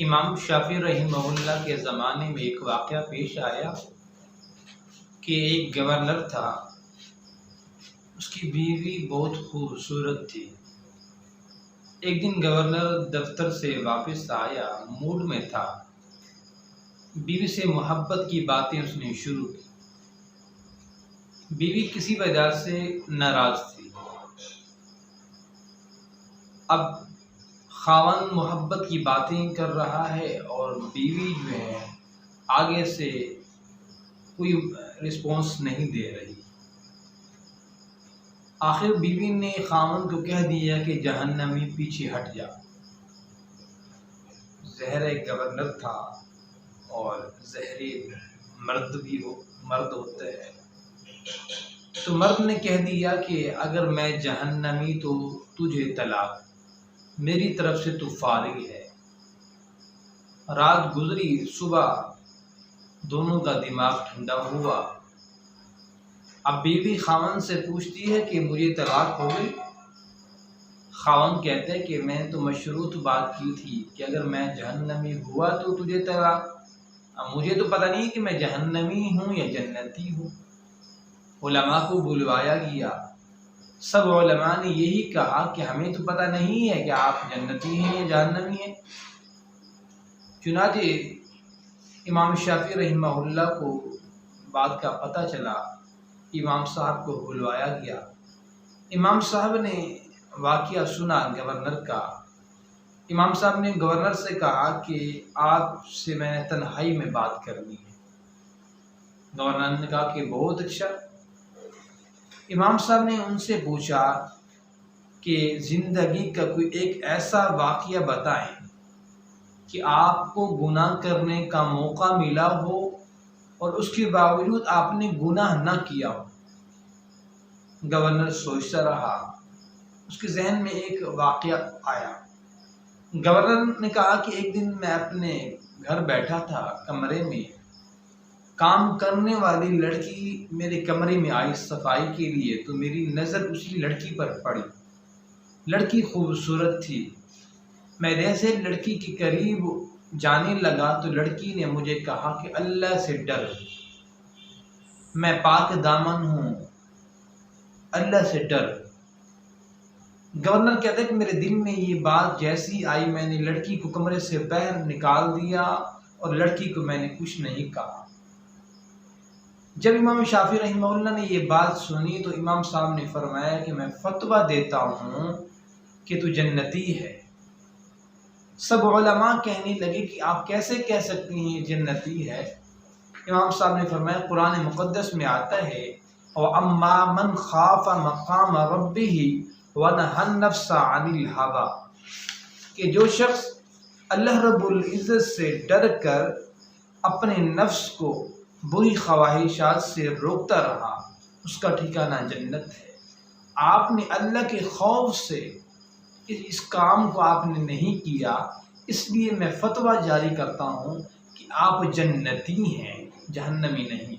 امام شافعی رحمہ اللہ کے زمانے میں ایک واقعہ پیش آیا کہ ایک گورنر تھا، اس کی بیوی بہت خوبصورت تھی۔ ایک دن گورنر دفتر سے واپس آیا، موڈ میں تھا، بیوی سے محبت کی باتیں اس نے شروع کی۔ بیوی کسی وجہ سے ناراض تھی۔ اب خاوند محبت کی باتیں کر رہا ہے اور بیوی جو ہے آگے سے کوئی رسپانس نہیں دے رہی۔ آخر بیوی نے خاوند کو کہہ دیا کہ جہنمی پیچھے ہٹ جا۔ زہر گورنر تھا اور زہری مرد ہوتے ہیں، تو مرد نے کہہ دیا کہ اگر میں جہنمی تو تجھے طلاق، میری طرف سے تو فارغ ہے۔ رات گزری، صبح دونوں کا دماغ ٹھنڈا ہوا۔ اب بیوی خاوند سے پوچھتی ہے کہ مجھے طلاق ہو گئی؟ خاوند کہتے ہیں کہ میں نے تو مشروط بات کی تھی کہ اگر میں جہنمی ہوا تو تجھے طلاق، اب مجھے تو پتہ نہیں کہ میں جہنمی ہوں یا جنتی ہوں۔ علماء کو بلوایا گیا، سب علماء نے یہی کہا کہ ہمیں تو پتہ نہیں ہے کہ آپ جنتی ہیں یا جہنمی ہیں۔ چنانچہ امام شافعی رحمہ اللہ کو بات کا پتہ چلا، امام صاحب کو بلوایا گیا۔ امام صاحب نے واقعہ سنا گورنر کا۔ امام صاحب نے گورنر سے کہا کہ آپ سے میں نے تنہائی میں بات کرنی ہے۔ گورنر نے کہا کہ بہت اچھا۔ امام صاحب نے ان سے پوچھا کہ زندگی کا کوئی ایک ایسا واقعہ بتائیں کہ آپ کو گناہ کرنے کا موقع ملا ہو اور اس کے باوجود آپ نے گناہ نہ کیا ہو۔ گورنر سوچتا رہا، اس کے ذہن میں ایک واقعہ آیا۔ گورنر نے کہا کہ ایک دن میں اپنے گھر بیٹھا تھا، کمرے میں کام کرنے والی لڑکی میرے کمرے میں آئی صفائی کے لیے، تو میری نظر اسی لڑکی پر پڑی۔ لڑکی خوبصورت تھی۔ میں جیسے لڑکی کے قریب جانے لگا تو لڑکی نے مجھے کہا کہ اللہ سے ڈر، میں پاک دامن ہوں، اللہ سے ڈر۔ گورنر کہتا ہے کہ میرے دل میں یہ بات جیسی آئی، میں نے لڑکی کو کمرے سے باہر نکال دیا اور لڑکی کو میں نے کچھ نہیں کہا۔ جب امام شافعی رحمہ اللہ نے یہ بات سنی تو امام صاحب نے فرمایا کہ میں فتویٰ دیتا ہوں کہ تو جنتی ہے۔ سب علماء کہنے لگے کہ آپ کیسے کہہ سکتی ہیں جنتی ہے؟ امام صاحب نے فرمایا قرآن مقدس میں آتا ہے وَأَمَّا مَنْ خَافَ مَقَامَ رَبِّهِ وَنَهَى النَّفْسَ عَنِ الْهَوَىٰ، کہ جو شخص اللہ رب العزت سے ڈر کر اپنے نفس کو بری خواہشات سے روکتا رہا، اس کا ٹھکانہ جنت ہے۔ آپ نے اللہ کے خوف سے اس کام کو آپ نے نہیں کیا، اس لیے میں فتویٰ جاری کرتا ہوں کہ آپ جنتی ہیں، جہنمی نہیں۔